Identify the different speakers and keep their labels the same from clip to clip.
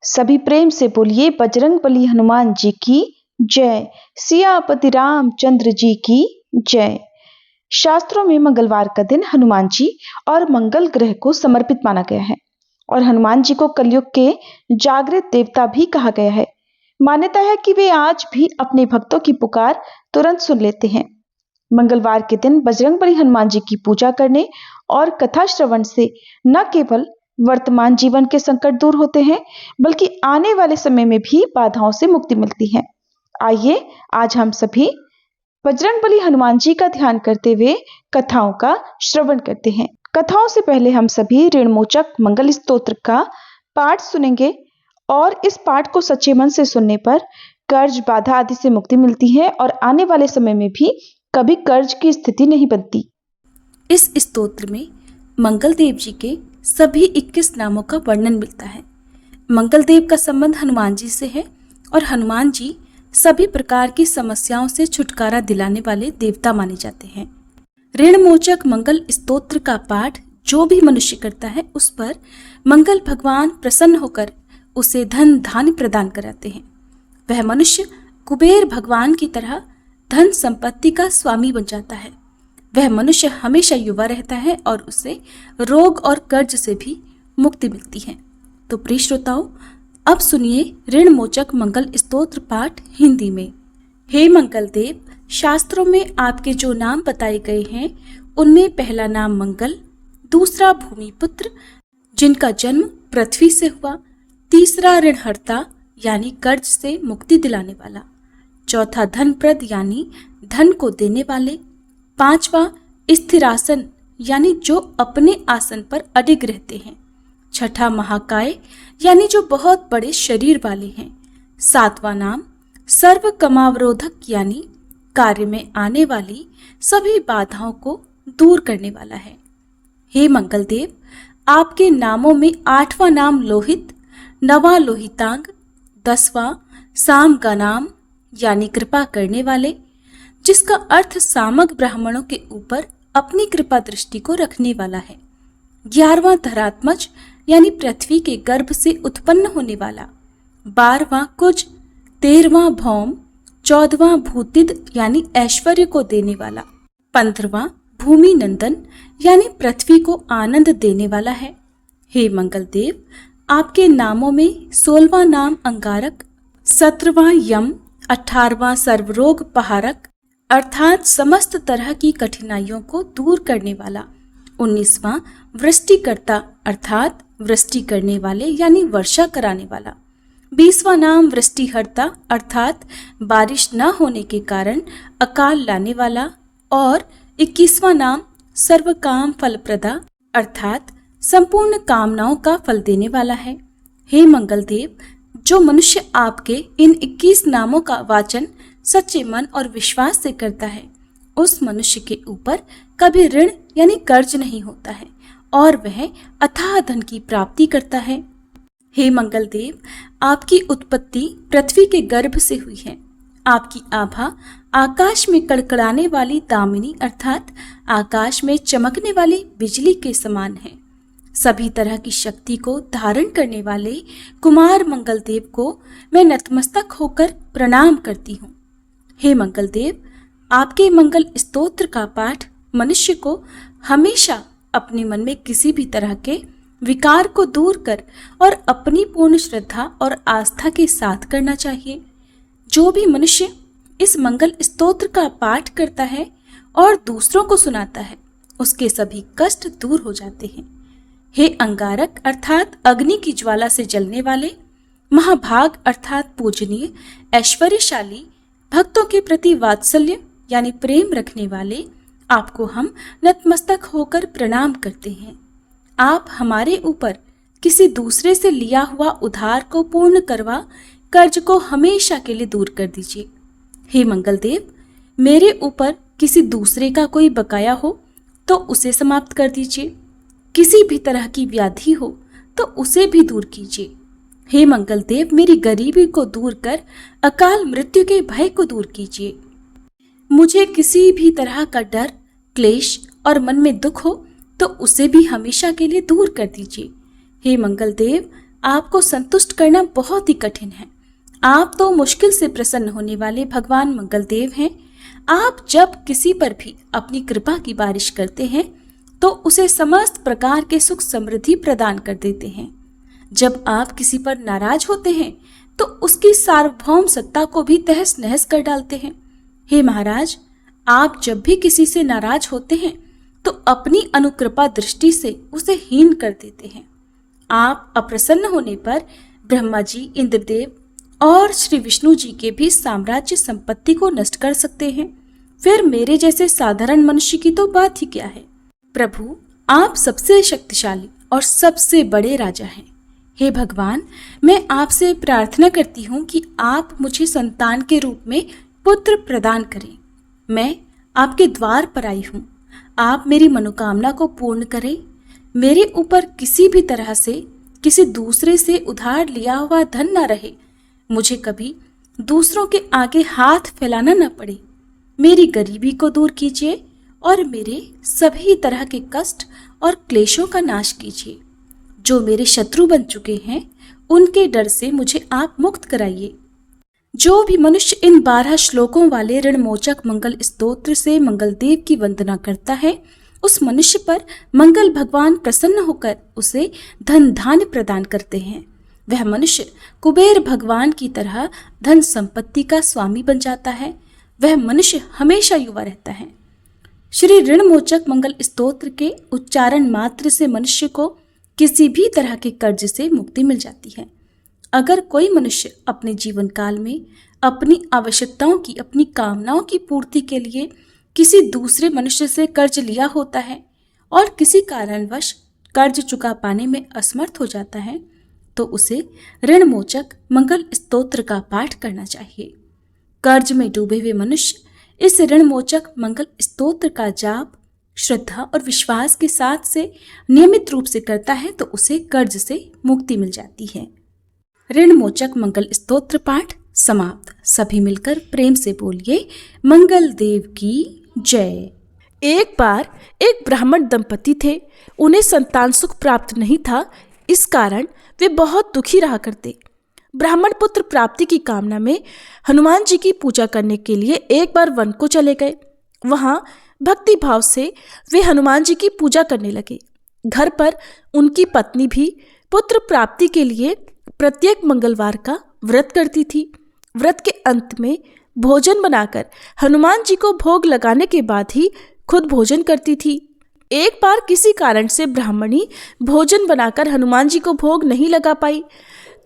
Speaker 1: सभी प्रेम से बोलिए बजरंगबली हनुमान जी की जय। सियापति रामचंद्र जी की जय। शास्त्रों में मंगलवार का दिन हनुमान जी और मंगल ग्रह को समर्पित माना गया है और हनुमान जी को कलयुग के जागृत देवता भी कहा गया है। मान्यता है कि वे आज भी अपने भक्तों की पुकार तुरंत सुन लेते हैं। मंगलवार के दिन बजरंगबली हनुमान जी की पूजा करने और कथा श्रवण से न केवल वर्तमान जीवन के संकट दूर होते हैं बल्कि आने वाले समय में भी बाधाओं से मुक्ति मिलती है। आइए आज हम सभी बजरंगबली हनुमान जी का ध्यान करते हुए कथाओं का श्रवण करते हैं। कथाओं से पहले हम सभी ऋणमोचक मंगल स्तोत्र का पाठ सुनेंगे और इस पाठ को सच्चे मन से सुनने पर कर्ज बाधा आदि से मुक्ति मिलती है और आने वाले समय में भी कभी कर्ज की स्थिति नहीं बनती।
Speaker 2: इस स्तोत्र में मंगलदेव जी के सभी 21 नामों का वर्णन मिलता है। मंगलदेव का संबंध हनुमान जी से है और हनुमान जी सभी प्रकार की समस्याओं से छुटकारा दिलाने वाले देवता माने जाते हैं। ऋणमोचक मंगल स्तोत्र का पाठ जो भी मनुष्य करता है उस पर मंगल भगवान प्रसन्न होकर उसे धन धान्य प्रदान कराते हैं। वह मनुष्य कुबेर भगवान की तरह धन संपत्ति का स्वामी बन जाता है। वह मनुष्य हमेशा युवा रहता है और उसे रोग और कर्ज से भी मुक्ति मिलती है। तो प्रिय श्रोताओं, अब सुनिए ऋणमोचक मंगल स्तोत्र पाठ हिंदी में। हे मंगलदेव, शास्त्रों में आपके जो नाम बताए गए हैं उनमें पहला नाम मंगल, दूसरा भूमिपुत्र जिनका जन्म पृथ्वी से हुआ, तीसरा ऋणहर्ता यानी कर्ज से मुक्ति दिलाने वाला, चौथा धनप्रद यानी धन को देने वाले, पांचवा स्थिरासन यानी जो अपने आसन पर अडिग रहते हैं, छठा महाकाय यानी जो बहुत बड़े शरीर वाले हैं, सातवां नाम सर्व कमावरोधक यानी कार्य में आने वाली सभी बाधाओं को दूर करने वाला है। हे मंगलदेव, आपके नामों में 8वां नाम लोहित, 9वां लोहितांग, 10वां साम का नाम यानी कृपा करने वाले, जिसका अर्थ सामग ब्राह्मणों के ऊपर अपनी कृपा दृष्टि को रखने वाला है, 11वां धरात्मज यानी पृथ्वी के गर्भ से उत्पन्न होने वाला, 12वां कुज, 13वां भौम, 14वां भूतिद यानी ऐश्वर्य को देने वाला, 15वां भूमि नंदन यानी पृथ्वी को आनंद देने वाला है। हे मंगलदेव, आपके नामों में 16वां नाम अंगारक, 17वां यम, 18वां सर्वरोग पहारक अर्थात समस्त तरह की कठिनाइयों को दूर करने वाला, 19वां वृष्टिकर्ता अर्थात वृष्टि करने वाले यानी वर्षा कराने वाला, 20वां नाम वृष्टिहर्ता अर्थात बारिश न होने के कारण अकाल लाने वाला और 21वां नाम सर्वकाम फलप्रदा अर्थात संपूर्ण कामनाओं का फल देने वाला है। हे मंगलदेव, जो मनुष्य आपके इन 21 नामों का वाचन सच्चे मन और विश्वास से करता है उस मनुष्य के ऊपर कभी ऋण यानी कर्ज नहीं होता है और वह अथाह धन की प्राप्ति करता है। हे मंगलदेव, आपकी उत्पत्ति पृथ्वी के गर्भ से हुई है। आपकी आभा आकाश में कड़कड़ाने वाली दामिनी अर्थात आकाश में चमकने वाली बिजली के समान है। सभी तरह की शक्ति को धारण करने वाले कुमार मंगलदेव को मैं नतमस्तक होकर प्रणाम करती हूँ। हे मंगलदेव, आपके मंगल स्तोत्र का पाठ मनुष्य को हमेशा अपने मन में किसी भी तरह के विकार को दूर कर और अपनी पूर्ण श्रद्धा और आस्था के साथ करना चाहिए। जो भी मनुष्य इस मंगल स्तोत्र का पाठ करता है और दूसरों को सुनाता है उसके सभी कष्ट दूर हो जाते हैं। हे अंगारक अर्थात अग्नि की ज्वाला से जलने वाले, महाभाग अर्थात पूजनीय, ऐश्वर्यशाली, भक्तों के प्रति वात्सल्य यानी प्रेम रखने वाले, आपको हम नतमस्तक होकर प्रणाम करते हैं। आप हमारे ऊपर किसी दूसरे से लिया हुआ उधार को पूर्ण करवा कर्ज को हमेशा के लिए दूर कर दीजिए। हे मंगलदेव, मेरे ऊपर किसी दूसरे का कोई बकाया हो तो उसे समाप्त कर दीजिए। किसी भी तरह की व्याधि हो तो उसे भी दूर कीजिए। हे मंगलदेव, मेरी गरीबी को दूर कर अकाल मृत्यु के भय को दूर कीजिए। मुझे किसी भी तरह का डर, क्लेश और मन में दुख हो तो उसे भी हमेशा के लिए दूर कर दीजिए। हे मंगलदेव, आपको संतुष्ट करना बहुत ही कठिन है। आप तो मुश्किल से प्रसन्न होने वाले भगवान मंगलदेव हैं। आप जब किसी पर भी अपनी कृपा की बारिश करते हैं तो उसे समस्त प्रकार के सुख समृद्धि प्रदान कर देते हैं। जब आप किसी पर नाराज होते हैं तो उसकी सार्वभौम सत्ता को भी तहस नहस कर डालते हैं। हे महाराज, आप जब भी किसी से नाराज होते हैं तो अपनी अनुकृपा दृष्टि से उसे हीन कर देते हैं। आप अप्रसन्न होने पर ब्रह्मा जी, इंद्रदेव और श्री विष्णु जी के भी साम्राज्य संपत्ति को नष्ट कर सकते हैं। फिर मेरे जैसे साधारण मनुष्य की तो बात ही क्या है। प्रभु, आप सबसे शक्तिशाली और सबसे बड़े राजा हैं। हे भगवान, मैं आपसे प्रार्थना करती हूँ कि आप मुझे संतान के रूप में पुत्र प्रदान करें। मैं आपके द्वार पर आई हूँ। आप मेरी मनोकामना को पूर्ण करें। मेरे ऊपर किसी भी तरह से किसी दूसरे से उधार लिया हुआ धन न रहे। मुझे कभी दूसरों के आगे हाथ फैलाना न पड़े। मेरी गरीबी को दूर कीजिए और मेरे सभी तरह के कष्ट और क्लेशों का नाश कीजिए। जो मेरे शत्रु बन चुके हैं उनके डर से मुझे आप मुक्त कराइए। जो भी मनुष्य इन 12 श्लोकों वाले ऋणमोचक मंगल स्तोत्र से मंगलदेव की वंदना करता है, उस मनुष्य पर मंगल भगवान प्रसन्न होकर उसे धन धान्य प्रदान करते हैं। वह मनुष्य कुबेर भगवान की तरह धन संपत्ति का स्वामी बन जाता है। वह मनुष्य हमेशा युवा रहता है। श्री ऋणमोचक मंगल स्तोत्र के उच्चारण मात्र से मनुष्य को किसी भी तरह के कर्ज से मुक्ति मिल जाती है। अगर कोई मनुष्य अपने जीवन काल में अपनी आवश्यकताओं की, अपनी कामनाओं की पूर्ति के लिए किसी दूसरे मनुष्य से कर्ज लिया होता है और किसी कारणवश कर्ज चुका पाने में असमर्थ हो जाता है, तो उसे ऋणमोचक मंगल स्तोत्र का पाठ करना चाहिए। कर्ज में डूबे हुए मनुष्य इस ऋणमोचक मंगल स्तोत्र का जाप श्रद्धा और विश्वास के साथ से नियमित रूप से करता है तो उसे कर्ज से मुक्ति मिल जाती है। ऋणमोचक मंगल स्तोत्र पाठ समाप्त। सभी मिलकर प्रेम से बोलिए मंगल देव की जय।
Speaker 3: एक बार एक ब्राह्मण दंपति थे। उन्हें संतान सुख प्राप्त नहीं था, इस कारण वे बहुत दुखी रहा करते। ब्राह्मण पुत्र प्राप्ति की कामना में हनुमान जी की पूजा करने के लिए एक बार वन को चले गए। वहां भक्ति भाव से वे हनुमान जी की पूजा करने लगे। घर पर उनकी पत्नी भी पुत्र प्राप्ति के लिए प्रत्येक मंगलवार का व्रत करती थी। व्रत के अंत में भोजन बनाकर हनुमान जी को भोग लगाने के बाद ही खुद भोजन करती थी। एक बार किसी कारण से ब्राह्मणी भोजन बनाकर हनुमान जी को भोग नहीं लगा पाई,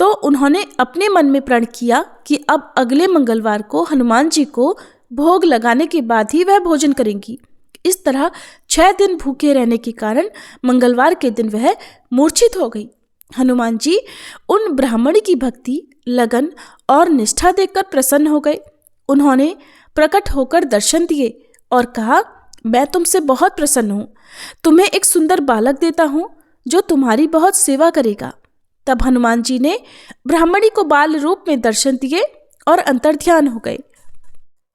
Speaker 3: तो उन्होंने अपने मन में प्रण किया कि अब अगले मंगलवार को हनुमान जी को भोग लगाने के बाद ही वह भोजन करेंगी। इस तरह 6 दिन भूखे रहने के कारण मंगलवार के दिन वह मूर्छित हो गई। हनुमान जी उन ब्राह्मणी की भक्ति, लगन और निष्ठा देखकर प्रसन्न हो गए। उन्होंने प्रकट होकर दर्शन दिए और कहा, मैं तुमसे बहुत प्रसन्न हूँ। तुम्हें एक सुंदर बालक देता हूँ जो तुम्हारी बहुत सेवा करेगा। तब हनुमान जी ने ब्राह्मणी को बाल रूप में दर्शन दिए और अंतर्ध्यान हो गए।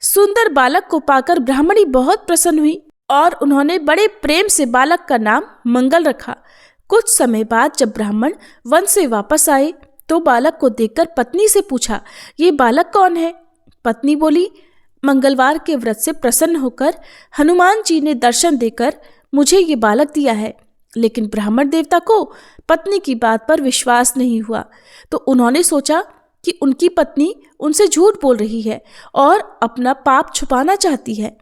Speaker 3: सुंदर बालक को पाकर ब्राह्मणी बहुत प्रसन्न हुई और उन्होंने बड़े प्रेम से बालक का नाम मंगल रखा। कुछ समय बाद जब ब्राह्मण वन से वापस आए तो बालक को देखकर पत्नी से पूछा, ये बालक कौन है? पत्नी बोली, मंगलवार के व्रत से प्रसन्न होकर हनुमान जी ने दर्शन देकर मुझे ये बालक दिया है। लेकिन ब्राह्मण देवता को पत्नी की बात पर विश्वास नहीं हुआ, तो उन्होंने सोचा कि उनकी पत्नी उनसे झूठ बोल रही है और अपना पाप छुपाना चाहती है।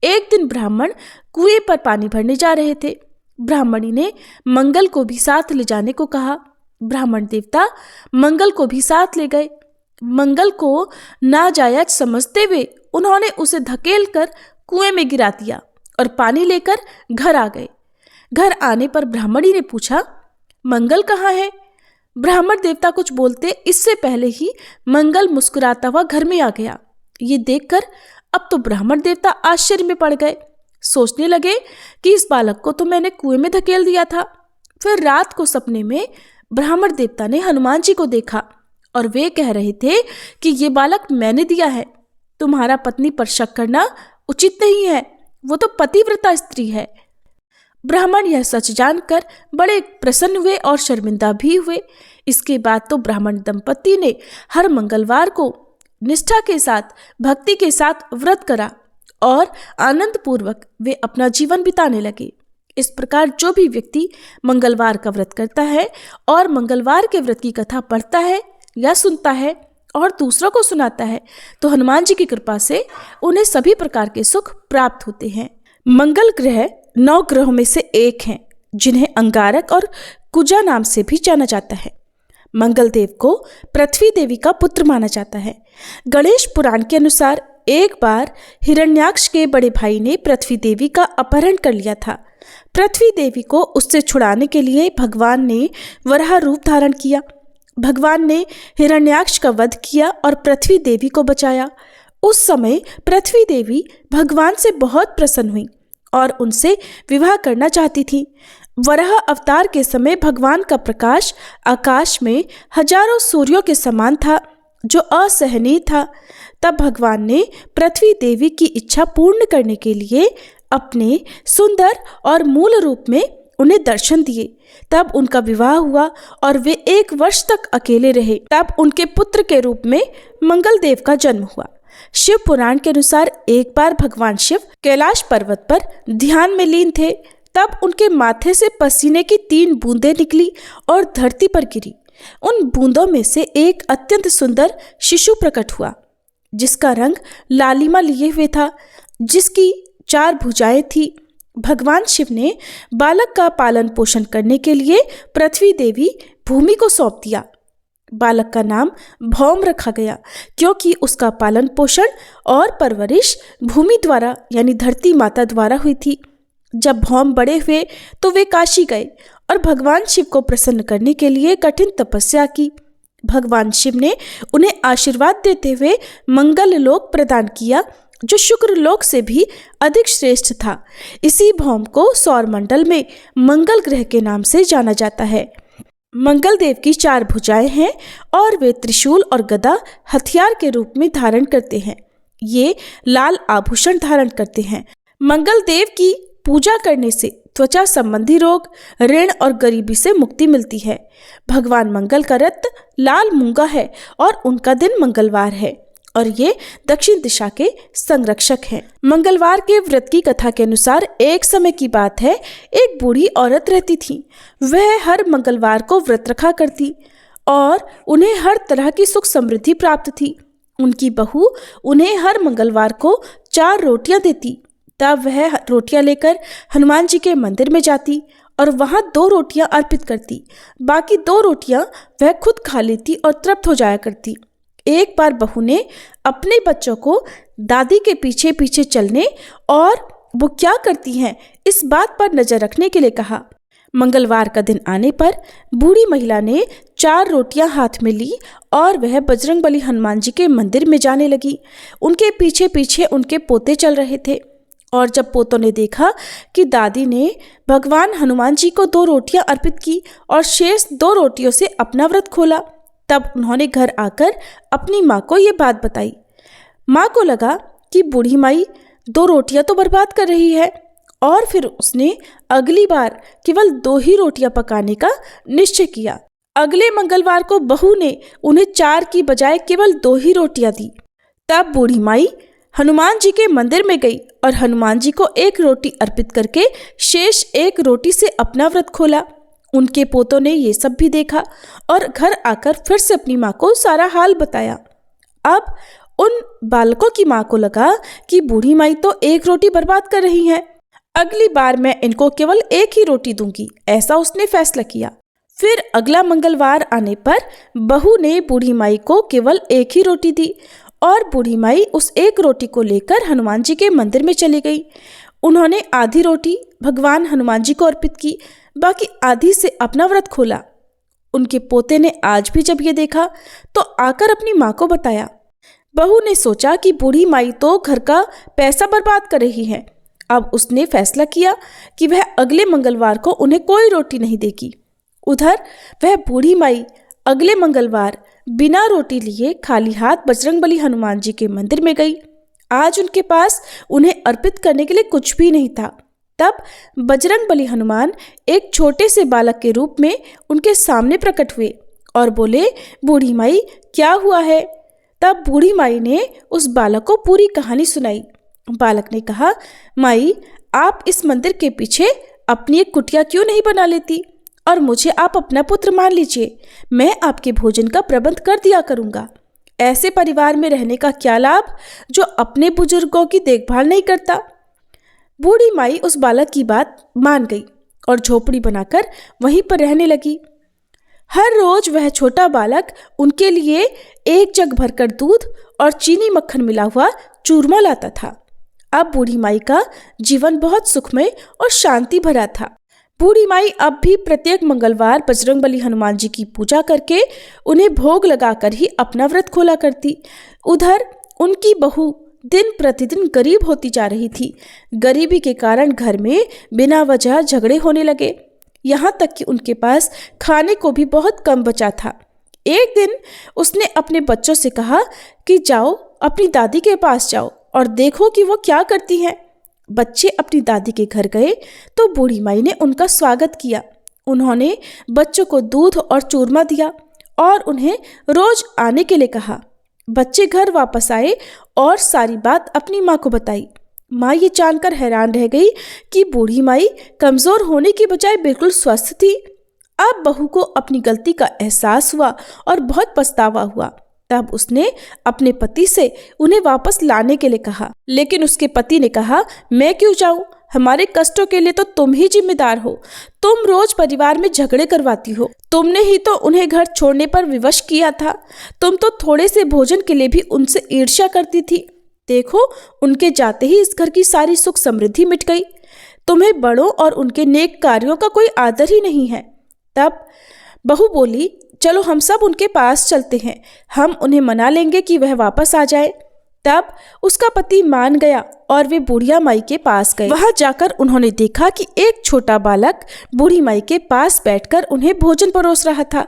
Speaker 3: एक दिन ब्राह्मण कुएं पर पानी भरने जा रहे थे। ब्राह्मणी ने मंगल को भी साथ ले जाने को कहा। ब्राह्मण देवता मंगल को भी साथ ले गए। मंगल को नाजायज समझते हुए उन्होंने उसे धकेल कर कुएं में गिरा दिया और पानी लेकर घर आ गए। घर आने पर ब्राह्मणी ने पूछा, मंगल कहाँ है? ब्राह्मण देवता कुछ बोलते इससे पहले ही मंगल मुस्कुराता हुआ घर में आ गया। ये देखकर अब तो ब्राह्मण देवता आश्चर्य में पड़ गए। सोचने लगे कि इस बालक को तो मैंने कुएं में धकेल दिया था। फिर रात को सपने में ब्राह्मण देवता ने हनुमान जी को देखा और वे कह रहे थे कि ये बालक मैंने दिया है। तुम्हारा पत्नी पर शक करना उचित नहीं है, वो तो पतिव्रता स्त्री है। ब्राह्मण यह सच जानकर बड़े प्रसन्न हुए और शर्मिंदा भी हुए। इसके बाद तो ब्राह्मण दंपति ने हर मंगलवार को निष्ठा के साथ, भक्ति के साथ व्रत करा और आनंद पूर्वक वे अपना जीवन बिताने लगे। इस प्रकार जो भी व्यक्ति मंगलवार का व्रत करता है और मंगलवार के व्रत की कथा पढ़ता है या सुनता है और दूसरों को सुनाता है, तो हनुमान जी की कृपा से उन्हें सभी प्रकार के सुख प्राप्त होते हैं। मंगल ग्रह 9 ग्रहों में से एक हैं, जिन्हें अंगारक और कुजा नाम से भी जाना जाता है। मंगल देव को पृथ्वी देवी का पुत्र माना जाता है। गणेश पुराण के अनुसार एक बार हिरण्याक्ष के बड़े भाई ने पृथ्वी देवी का अपहरण कर लिया था। पृथ्वी देवी को उससे छुड़ाने के लिए भगवान ने वराह रूप धारण किया। भगवान ने हिरण्याक्ष का वध किया और पृथ्वी देवी को बचाया। उस समय पृथ्वी देवी भगवान से बहुत प्रसन्न हुई और उनसे विवाह करना चाहती थी। वराह अवतार के समय भगवान का प्रकाश आकाश में हजारों सूर्यों के समान था, जो असहनीय था। तब भगवान ने पृथ्वी देवी की इच्छा पूर्ण करने के लिए अपने सुंदर और मूल रूप में उन्हें दर्शन दिए। तब उनका विवाह हुआ और वे 1 वर्ष तक अकेले रहे। तब उनके पुत्र के रूप में मंगल देव का जन्म हुआ। शिव पुराण के अनुसार एक बार भगवान शिव कैलाश पर्वत पर ध्यान में लीन थे। तब उनके माथे से पसीने की 3 बूंदें निकली और धरती पर गिरी। उन बूंदों में से एक अत्यंत सुंदर शिशु प्रकट हुआ, जिसका रंग लालिमा लिए हुए था, जिसकी 4 भुजाएं थी। भगवान शिव ने बालक का पालन पोषण करने के लिए पृथ्वी देवी भूमि को सौंप दिया। बालक का नाम भौम रखा गया, क्योंकि उसका पालन पोषण और परवरिश भूमि द्वारा यानी धरती माता द्वारा हुई थी। जब भौम बड़े हुए तो वे काशी गए और भगवान शिव को प्रसन्न करने के लिए कठिन तपस्या की। भगवान शिव ने उन्हें आशीर्वाद देते हुए मंगल लोक प्रदान किया, जो शुक्र लोक से भी अधिक श्रेष्ठ था। इसी भौम को सौरमंडल में मंगल ग्रह के नाम से जाना जाता है। मंगल देव की 4 भुजाएं हैं और वे त्रिशूल और गदा हथियार के रूप में धारण करते हैं। ये लाल आभूषण धारण करते हैं। मंगल देव की पूजा करने से त्वचा संबंधी रोग, ऋण और गरीबी से मुक्ति मिलती है। भगवान मंगल का रत्न लाल मूंगा है और उनका दिन मंगलवार है और ये दक्षिण दिशा के संरक्षक हैं। मंगलवार के व्रत की कथा के अनुसार एक समय की बात है, एक बूढ़ी औरत रहती थी। वह हर मंगलवार को व्रत रखा करती और उन्हें हर तरह की सुख समृद्धि प्राप्त थी। उनकी बहू उन्हें हर मंगलवार को 4 रोटियां देती। तब वह रोटियां लेकर हनुमान जी के मंदिर में जाती और वहां 2 रोटियां अर्पित करती। बाकी 2 रोटियां वह खुद खा लेती और तृप्त हो जाया करती। एक बार बहू ने अपने बच्चों को दादी के पीछे पीछे चलने और वो क्या करती हैं इस बात पर नजर रखने के लिए कहा। मंगलवार का दिन आने पर बूढ़ी महिला ने 4 रोटियां हाथ में ली और वह बजरंगबली हनुमान जी के मंदिर में जाने लगी। उनके पीछे पीछे उनके पोते चल रहे थे और जब पोतों ने देखा कि दादी ने भगवान हनुमान जी को 2 रोटियां अर्पित की और शेष 2 रोटियों से अपना व्रत खोला, तब उन्होंने घर आकर अपनी माँ को ये बात बताई। माँ को लगा कि बूढ़ी माई 2 रोटियां तो बर्बाद कर रही है और फिर उसने अगली बार केवल 2 ही रोटियां पकाने का निश्चय किया। अगले मंगलवार को बहू ने उन्हें 4 की बजाय केवल 2 ही रोटियां दी। तब बूढ़ी माई हनुमान जी के मंदिर में गई और हनुमान जी को 1 रोटी अर्पित करके शेष 1 रोटी से अपना व्रत खोला। उनके पोतों ने ये सब भी देखा और घर आकर फिर से अपनी माँ को सारा हाल बताया। अब उन बालकों की माँ को लगा कि बूढ़ी माई तो 1 रोटी बर्बाद कर रही हैं, अगली बार मैं इनको केवल 1 ही रोटी दूंगी, ऐसा उसने फैसला किया। फिर अगला मंगलवार आने पर बहू ने बूढ़ी माई को केवल 1 ही रोटी दी और बूढ़ी माई उस 1 रोटी को लेकर हनुमान जी के मंदिर में चली गई। उन्होंने आधी रोटी भगवान हनुमान जी को अर्पित की, बाकी आधी से अपना व्रत खोला। उनके पोते ने आज भी जब ये देखा तो आकर अपनी माँ को बताया। बहू ने सोचा कि बूढ़ी माई तो घर का पैसा बर्बाद कर रही है। अब उसने फैसला किया कि वह अगले मंगलवार को उन्हें कोई रोटी नहीं देगी। उधर वह बूढ़ी माई अगले मंगलवार बिना रोटी लिए खाली हाथ बजरंगबली हनुमान जी के मंदिर में गई। आज उनके पास उन्हें अर्पित करने के लिए कुछ भी नहीं था। तब बजरंगबली हनुमान एक छोटे से बालक के रूप में उनके सामने प्रकट हुए और बोले, बूढ़ी माई क्या हुआ है? तब बूढ़ी माई ने उस बालक को पूरी कहानी सुनाई। बालक ने कहा, माई आप इस मंदिर के पीछे अपनी एक कुटिया क्यों नहीं बना लेती और मुझे आप अपना पुत्र मान लीजिए, मैं आपके भोजन का प्रबंध कर दिया करूँगा। ऐसे परिवार में रहने का क्या लाभ जो अपने बुजुर्गों की देखभाल नहीं करता। बूढ़ी माई उस बालक की बात मान गई और झोपड़ी बनाकर वहीं पर रहने लगी। हर रोज वह छोटा बालक उनके लिए एक जग भरकर दूध और चीनी मक्खन मिला हुआ चूरमा लाता था। अब बूढ़ी माई का जीवन बहुत सुखमय और शांति भरा था। बूढ़ी माई अब भी प्रत्येक मंगलवार बजरंगबली हनुमान जी की पूजा करके उन्हें भोग लगाकर ही अपना व्रत खोला करती। उधर उनकी बहू दिन प्रतिदिन गरीब होती जा रही थी। गरीबी के कारण घर में बिना वजह झगड़े होने लगे, यहाँ तक कि उनके पास खाने को भी बहुत कम बचा था। एक दिन उसने अपने बच्चों से कहा कि जाओ अपनी दादी के पास जाओ और देखो कि वो क्या करती हैं। बच्चे अपनी दादी के घर गए तो बूढ़ी माई ने उनका स्वागत किया। उन्होंने बच्चों को दूध और चूरमा दिया और उन्हें रोज आने के लिए कहा। बच्चे घर वापस आए और सारी बात अपनी माँ को बताई। माँ ये जानकर हैरान रह गई कि बूढ़ी माई कमजोर होने की बजाय बिल्कुल स्वस्थ थी। अब बहू को अपनी गलती का एहसास हुआ और बहुत पछतावा हुआ। तब उसने अपने पति से उन्हें वापस लाने के लिए कहा, लेकिन उसके पति ने कहा, मैं क्यों जाऊं? हमारे कष्टों के लिए तो तुम ही जिम्मेदार हो। तुम रोज परिवार में झगड़े करवाती हो। तुमने ही तो उन्हें घर छोड़ने पर विवश किया था। तुम तो थोड़े से भोजन के लिए भी उनसे ईर्ष्या करती थी। देखो उनके जाते ही इस घर की सारी सुख समृद्धि मिट गई। तुम्हें बड़ों और उनके नेक कार्यों का कोई आदर ही नहीं है। तब बहू बोली, चलो हम सब उनके पास चलते हैं, हम उन्हें मना लेंगे कि वह वापस आ जाए। तब उसका पति मान गया और वे बुढ़िया माई के पास गए। वहां जाकर उन्होंने देखा कि एक छोटा बालक बूढ़ी माई के पास बैठकर उन्हें भोजन परोस रहा था।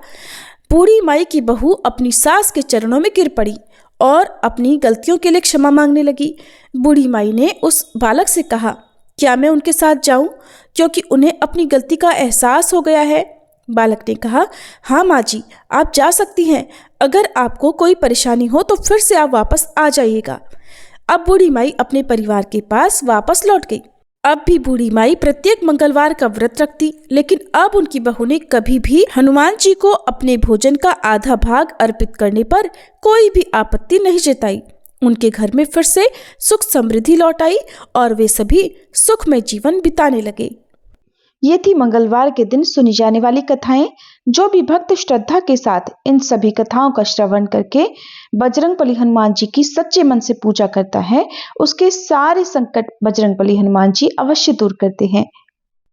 Speaker 3: बूढ़ी माई की बहू अपनी सास के चरणों में गिर पड़ी और अपनी गलतियों के लिए क्षमा मांगने लगी। बूढ़ी माई ने उस बालक से कहा, क्या मैं उनके साथ जाऊं, क्योंकि उन्हें अपनी गलती का एहसास हो गया है। बालक ने कहा, हाँ माँ जी आप जा सकती हैं। अगर आपको कोई परेशानी हो तो फिर से आप वापस आ जाइएगा। अब बूढ़ी माई अपने परिवार के पास वापस लौट गई। अब भी बूढ़ी माई प्रत्येक मंगलवार का व्रत रखती, लेकिन अब उनकी बहू ने कभी भी हनुमान जी को अपने भोजन का आधा भाग अर्पित करने पर कोई भी आपत्ति नहीं जताई। उनके घर में फिर से सुख समृद्धि लौट आई और वे सभी सुखमय जीवन बिताने लगे।
Speaker 1: ये थी मंगलवार के दिन सुनी जाने वाली कथाएं। जो भी भक्त श्रद्धा के साथ इन सभी कथाओं का श्रवण करके बजरंगबली हनुमान जी की सच्चे मन से पूजा करता है, उसके सारे संकट बजरंगबली हनुमान जी अवश्य दूर करते हैं।